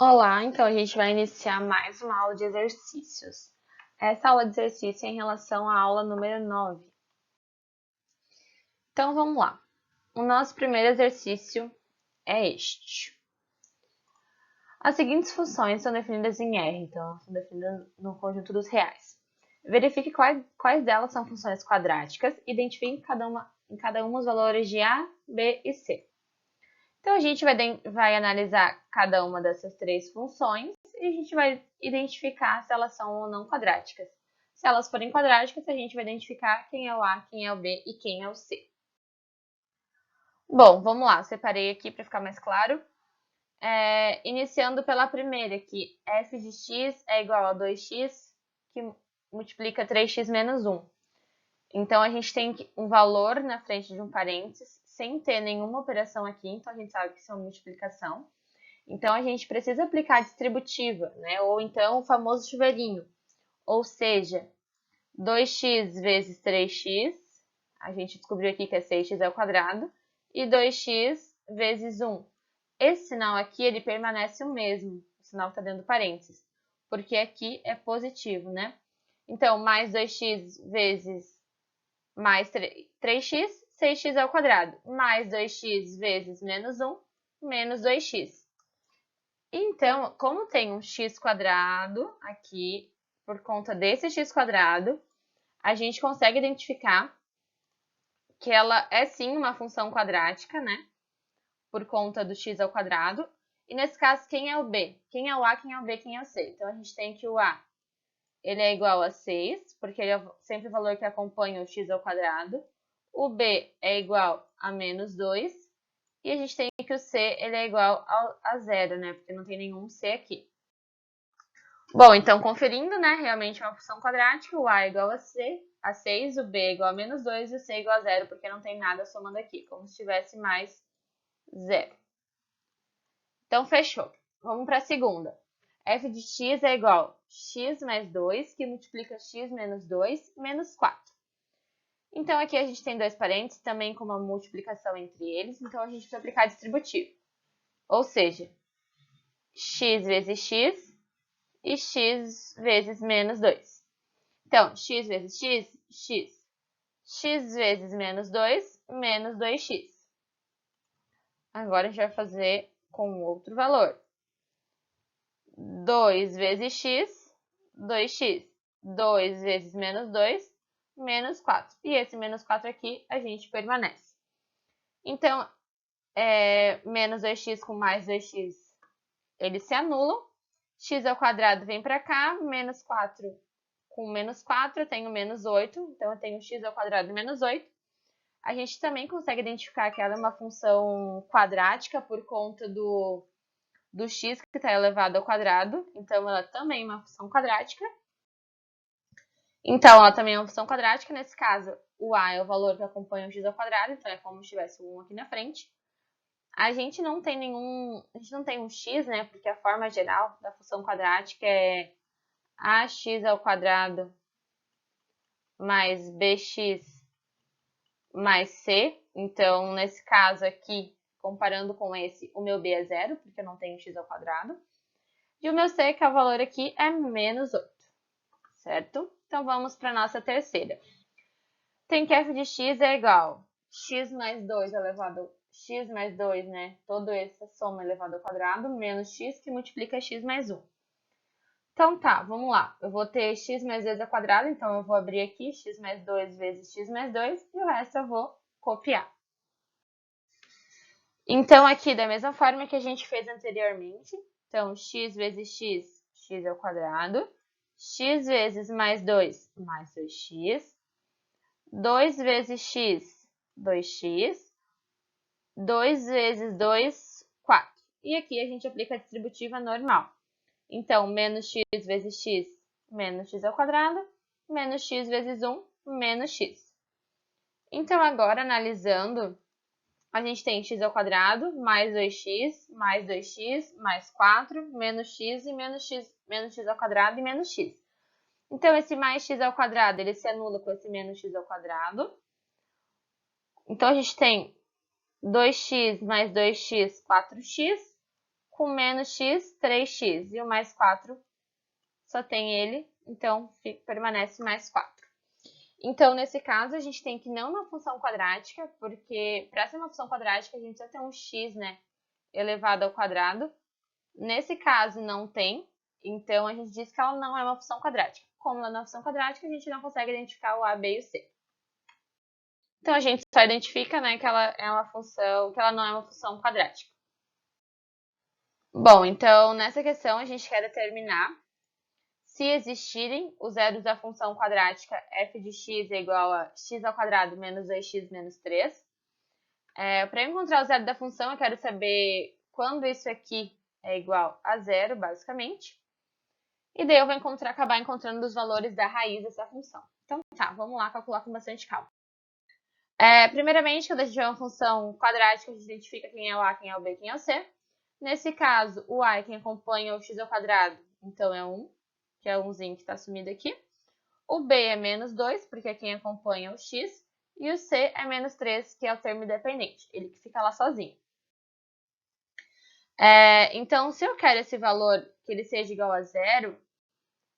Olá, então a gente vai iniciar mais uma aula de exercícios. Essa aula de exercício é em relação à aula número 9. Então vamos lá. O nosso primeiro exercício é este. As seguintes funções são definidas em R, então são definidas no conjunto dos reais. Verifique quais delas são funções quadráticas e identifique em cada uma os valores de A, B e C. Então, a gente vai analisar cada uma dessas três funções e a gente vai identificar se elas são ou não quadráticas. Se elas forem quadráticas, a gente vai identificar quem é o A, quem é o B e quem é o C. Bom, vamos lá, separei aqui para ficar mais claro. Iniciando pela primeira, que f de x é igual a 2x, que multiplica 3x menos 1. Então, a gente tem um valor na frente de um parênteses, sem ter nenhuma operação aqui, então a gente sabe que isso é uma multiplicação. Então, a gente precisa aplicar a distributiva, né? Ou então o famoso chuveirinho. Ou seja, 2x vezes 3x, a gente descobriu aqui que é 6x ao quadrado, e 2x vezes 1. Esse sinal aqui, ele permanece o mesmo, o sinal que está dentro do parênteses, porque aqui é positivo, né? Então, mais 2x vezes mais 3x, 6x ao quadrado, mais 2x vezes menos 1, menos 2x. Então, como tem um x quadrado aqui, por conta desse x quadrado, a gente consegue identificar que ela é sim uma função quadrática, né? Por conta do x ao quadrado. E nesse caso, quem é o b? Quem é o a, quem é o b, quem é o c? Então, a gente tem que o a, ele é igual a 6, porque ele é sempre o valor que acompanha o x ao quadrado. O b é igual a menos 2. E a gente tem que o c ele é igual a 0, né? Porque não tem nenhum c aqui. Bom, então, conferindo, né? Realmente é uma função quadrática. O a é igual a 6, o b é igual a menos 2 e o c é igual a 0, porque não tem nada somando aqui, como se tivesse mais 0. Então, fechou. Vamos para a segunda. F de x é igual a x mais 2, que multiplica x menos 2, menos 4. Então, aqui a gente tem dois parênteses, também com uma multiplicação entre eles, então a gente vai aplicar distributivo. Ou seja, x vezes x e x vezes menos 2. Então, x vezes x, x. X vezes menos 2, menos 2x. Agora a gente vai fazer com outro valor. 2 vezes x, 2x. 2 vezes menos 2, menos 4. E esse menos 4 aqui, a gente permanece. Então, menos 2x com mais 2x, eles se anulam. X ao quadrado vem para cá, menos 4 com menos 4, eu tenho menos 8. Então, eu tenho x ao quadrado menos 8. A gente também consegue identificar que ela é uma função quadrática por conta do x que está elevado ao quadrado. Então, ela também é uma função quadrática. Então, ela também é uma função quadrática. Nesse caso, o a é o valor que acompanha o x ao quadrado. Então, é como se tivesse um 1 aqui na frente. A gente não tem um x, né? Porque a forma geral da função quadrática é ax ao quadrado mais bx mais c. Então, nesse caso aqui, comparando com esse, o meu b é 0, porque eu não tenho x ao quadrado. E o meu c, que é o valor aqui, é menos 8, certo? Então, vamos para a nossa terceira. Tem que f de x é igual a x mais 2 elevado x mais 2, né? Toda essa soma elevado ao quadrado, menos x, que multiplica x mais 1. Então, tá, vamos lá. Eu vou ter x mais 2 ao quadrado, então eu vou abrir aqui x mais 2 vezes x mais 2, e o resto eu vou copiar. Então, aqui, da mesma forma que a gente fez anteriormente, então, x vezes x, x ao quadrado, x vezes mais 2, mais 2x, 2 vezes x, 2x, 2 vezes 2, 4. E aqui a gente aplica a distributiva normal. Então, menos x vezes x, menos x ao quadrado, menos x vezes 1, menos x. Então, agora, analisando, a gente tem x ao quadrado, mais 2x, mais 4, menos x e menos x ao quadrado e menos x. Então, esse mais x ao quadrado, ele se anula com esse menos x ao quadrado. Então, a gente tem 2x mais 2x, 4x, com menos x, 3x. E o mais 4 só tem ele, então permanece mais 4. Então, nesse caso, a gente tem que não uma função quadrática, porque para ser uma função quadrática, a gente precisa ter um x, né, elevado ao quadrado. Nesse caso, não tem, então a gente diz que ela não é uma função quadrática. Como ela não é uma função quadrática, a gente não consegue identificar o a, b e o c. Então, a gente só identifica, né, que ela é uma função, que ela não é uma função quadrática. Bom, então, nessa questão, a gente quer determinar se existirem os zeros da função quadrática f de x é igual a x ao quadrado menos 2x menos 3. Para encontrar o zero da função, eu quero saber quando isso aqui é igual a zero, basicamente. E daí eu vou acabar encontrando os valores da raiz dessa função. Então tá, vamos lá calcular com bastante calma. Primeiramente, quando a gente vê uma função quadrática, a gente identifica quem é o a, quem é o b, quem é o c. Nesse caso, o a é quem acompanha o x ao quadrado, então é 1. Que é o 1zinho que está sumido aqui. O b é menos 2, porque é quem acompanha o x. E o c é menos 3, que é o termo independente, ele que fica lá sozinho. Então, se eu quero esse valor que ele seja igual a zero,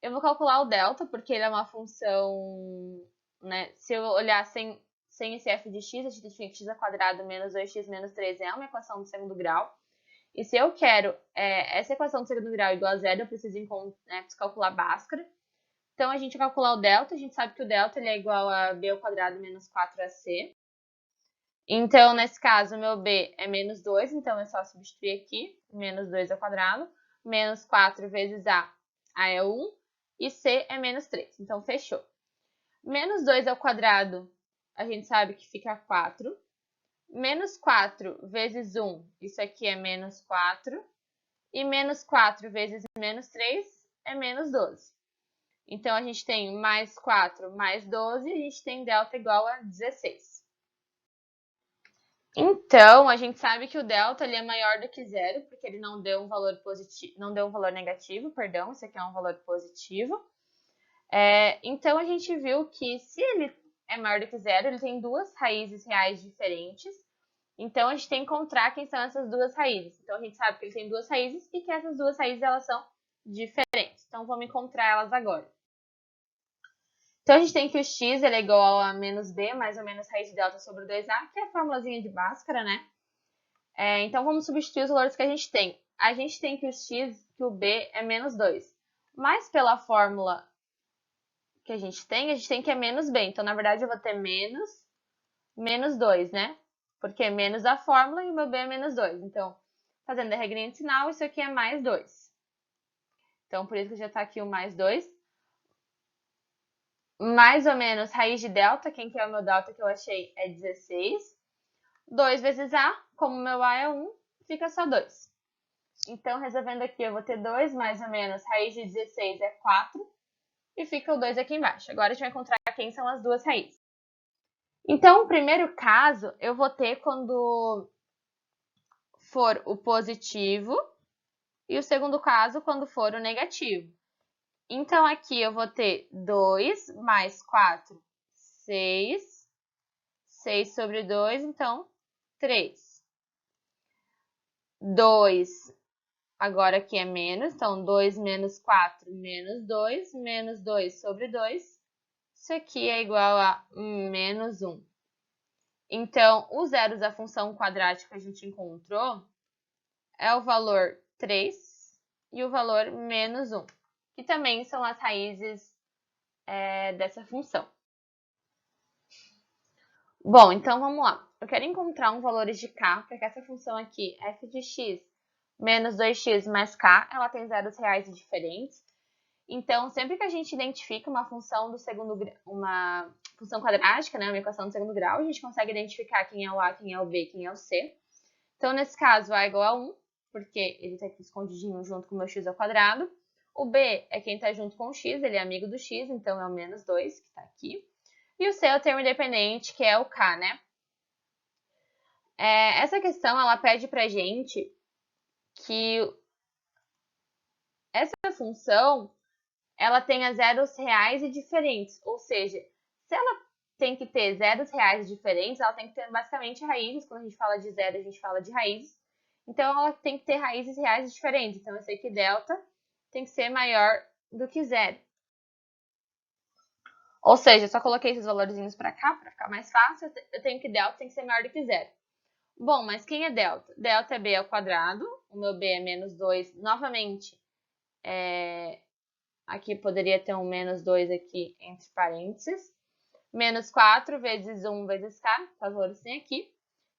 eu vou calcular o delta, porque ele é uma função, né? Se eu olhar sem esse f de x, a gente tem que x ao quadrado menos 2x menos 3 é uma equação do segundo grau. E se eu quero essa equação do segundo grau igual a zero, eu preciso calcular Bhaskara. Então, a gente vai calcular o delta. A gente sabe que o delta ele é igual a b ao quadrado menos 4ac. Então, nesse caso, o meu b é menos 2. Então, é só substituir aqui. Menos 2 ao quadrado. Menos 4 vezes a é 1. E c é menos 3. Então, fechou. Menos 2 ao quadrado, a gente sabe que fica 4. Menos 4 vezes 1, isso aqui é menos 4. E menos 4 vezes menos 3 é menos 12. Então, a gente tem mais 4 mais 12 e a gente tem delta igual a 16. Então, a gente sabe que o delta ele é maior do que zero, porque ele não deu um valor positivo, não deu um valor negativo, perdão, isso aqui é um valor positivo. Então, a gente viu que se ele é maior do que zero, ele tem duas raízes reais diferentes. Então, a gente tem que encontrar quem são essas duas raízes. Então, a gente sabe que ele tem duas raízes e que essas duas raízes elas são diferentes. Então, vamos encontrar elas agora. Então, a gente tem que o x ele é igual a menos b, mais ou menos raiz de delta sobre 2a, que é a formulazinha de Bhaskara, né? Então, vamos substituir os valores que a gente tem. A gente tem que o x, que o b é menos 2. Mas pela fórmula que a gente tem que é menos b. Então, na verdade, eu vou ter menos 2, né? Porque menos a fórmula e o meu b é menos 2. Então, fazendo a regrinha de sinal, isso aqui é mais 2. Então, por isso que já está aqui o mais 2. Mais ou menos raiz de delta, quem que é o meu delta que eu achei é 16. 2 vezes a, como o meu a é 1, fica só 2. Então, resolvendo aqui, eu vou ter 2 mais ou menos raiz de 16 é 4. E fica o 2 aqui embaixo. Agora a gente vai encontrar quem são as duas raízes. Então, o primeiro caso, eu vou ter quando for o positivo e o segundo caso quando for o negativo. Então, aqui eu vou ter 2 mais 4, 6. 6 sobre 2, então 3. 2, agora aqui é menos, então 2 menos 4, menos 2. Menos 2 sobre 2, isso aqui é igual a menos 1. Então, os zeros da função quadrática que a gente encontrou é o valor 3 e o valor menos 1, que também são as raízes dessa função. Bom, então vamos lá. Eu quero encontrar um valores de k, porque essa função aqui, f de x menos 2x mais k, ela tem zeros reais e diferentes. Então, sempre que a gente identifica uma função do segundo grau, uma função quadrática, né, uma equação do segundo grau, a gente consegue identificar quem é o a, quem é o b, quem é o c. Então, nesse caso, a é igual a 1, porque ele está aqui escondidinho junto com o meu x ao quadrado. O b é quem está junto com o x, ele é amigo do x, então é o menos 2, que está aqui. E o c é o termo independente, que é o k, né? Essa questão, ela pede pra gente que essa função, ela tenha zeros reais e diferentes. Ou seja, se ela tem que ter zeros reais e diferentes, ela tem que ter basicamente raízes. Quando a gente fala de zero, a gente fala de raízes. Então, ela tem que ter raízes reais diferentes. Então, eu sei que delta tem que ser maior do que zero. Ou seja, eu só coloquei esses valorzinhos para cá, para ficar mais fácil. Eu tenho que delta tem que ser maior do que zero. Bom, mas quem é delta? Delta é b ao quadrado. O meu b é menos 2. Novamente, aqui poderia ter um menos 2 aqui entre parênteses. Menos 4 vezes 1 vezes k, os valores tem aqui.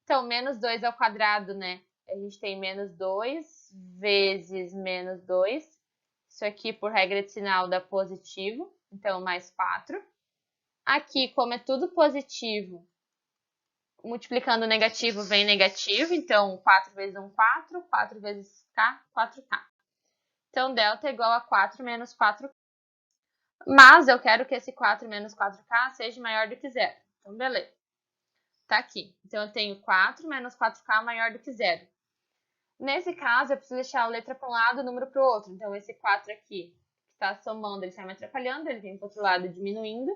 Então, menos 2 ao quadrado, né? A gente tem menos 2 vezes menos 2. Isso aqui, por regra de sinal, dá positivo. Então, mais 4. Aqui, como é tudo positivo, multiplicando o negativo vem negativo. Então, 4 vezes 1, 4. 4 vezes k, 4k. Então, delta é igual a 4 menos 4k. Mas eu quero que esse 4 menos 4k seja maior do que zero. Então, beleza. Tá aqui. Então, eu tenho 4 menos 4k maior do que zero. Nesse caso, eu preciso deixar a letra para um lado e o número para o outro. Então, esse 4 aqui, que está somando, ele está me atrapalhando, ele vem para o outro lado diminuindo.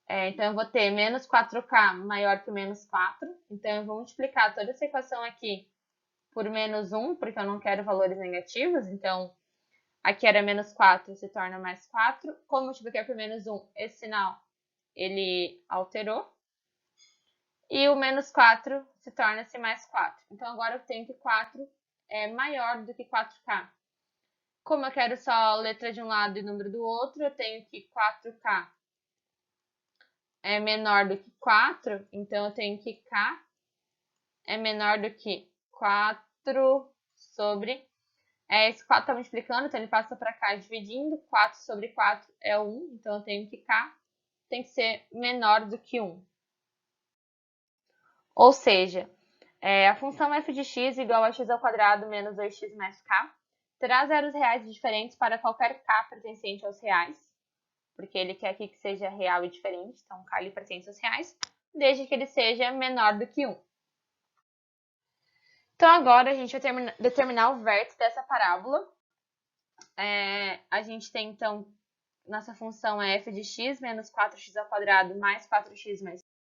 Então, eu vou ter menos 4k maior que menos 4. Então, eu vou multiplicar toda essa equação aqui por menos 1, porque eu não quero valores negativos. Então, aqui era menos 4, se torna mais 4. Como eu multipliquei por menos 1, esse sinal ele alterou. E o menos 4 se torna-se mais 4. Então, agora eu tenho que 4 é maior do que 4k. Como eu quero só a letra de um lado e o número do outro, eu tenho que 4k é menor do que 4. Então, eu tenho que k é menor do que 4 sobre... esse 4 está multiplicando, então ele passa para cá dividindo. 4 sobre 4 é 1. Então, eu tenho que k tem que ser menor do que 1. Ou seja, a função f de x igual a x ao quadrado menos 2x mais k terá zeros reais diferentes para qualquer k pertencente aos reais, porque ele quer aqui que seja real e diferente, então k ele pertence aos reais, desde que ele seja menor do que 1. Então agora a gente vai determinar o vértice dessa parábola. A gente tem então, nossa função é f de x menos 4x ao quadrado mais 4x mais 5.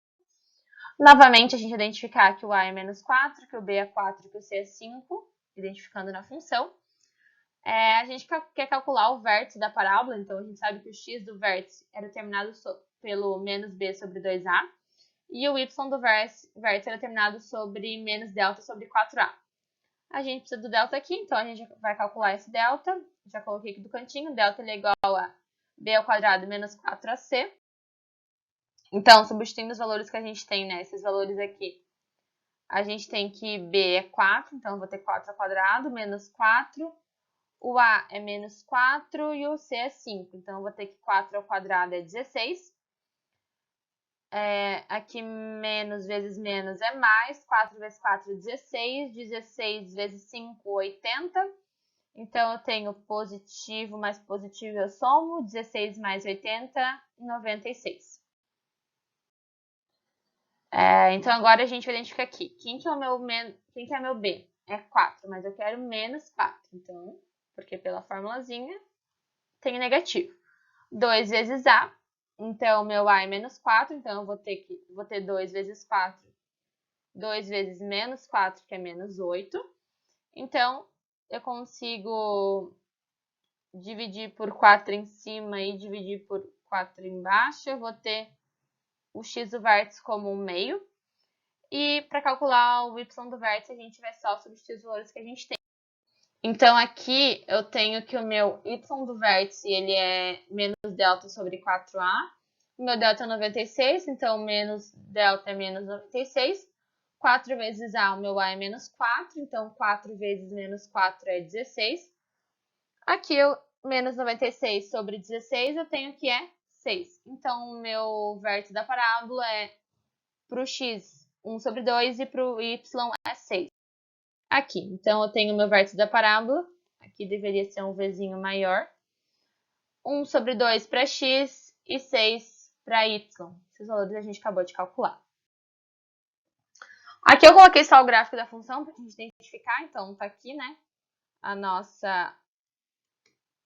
Novamente, a gente identificar que o a é menos 4, que o b é 4, que o c é 5, identificando na função. A gente quer calcular o vértice da parábola, então a gente sabe que o x do vértice é determinado pelo menos b sobre 2a, e o y do vértice é determinado sobre menos delta sobre 4a. A gente precisa do delta aqui, então a gente vai calcular esse delta. Já coloquei aqui do cantinho, delta ele é igual a b ao quadrado menos 4ac. Então, substituindo os valores que a gente tem, né, esses valores aqui, a gente tem que b é 4, então eu vou ter 4 ao quadrado, menos 4. O a é menos 4 e o c é 5. Então, eu vou ter que 4 ao quadrado é 16. Aqui, menos vezes menos é mais. 4 vezes 4 é 16. 16 vezes 5, 80. Então, eu tenho positivo mais positivo, eu somo. 16 mais 80, 96. Então, agora a gente vai identificar aqui. Quem que é meu b? É 4, mas eu quero menos 4. Então, porque pela formulazinha tem negativo. 2 vezes a. Então, meu a é menos 4. Então, eu vou ter 2 vezes 4. 2 vezes menos 4, que é menos 8. Então, eu consigo dividir por 4 em cima e dividir por 4 embaixo. Eu vou ter o x do vértice como 1 meio. E para calcular o y do vértice, a gente vai só substituir os valores que a gente tem. Então, aqui eu tenho que o meu y do vértice ele é menos delta sobre 4a. O meu delta é 96, então menos delta é menos 96. 4 vezes a, o meu a é menos 4, então 4 vezes menos 4 é 16. Aqui, menos 96 sobre 16, eu tenho que é 6. Então, o meu vértice da parábola é para o x 1 sobre 2 e para o y é 6. Aqui, então eu tenho o meu vértice da parábola, aqui deveria ser um vzinho maior, 1 sobre 2 para x e 6 para y. Esses valores a gente acabou de calcular. Aqui eu coloquei só o gráfico da função para a gente identificar, então tá aqui, né, a nossa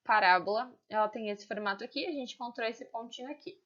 parábola. Ela tem esse formato aqui, a gente encontrou esse pontinho aqui.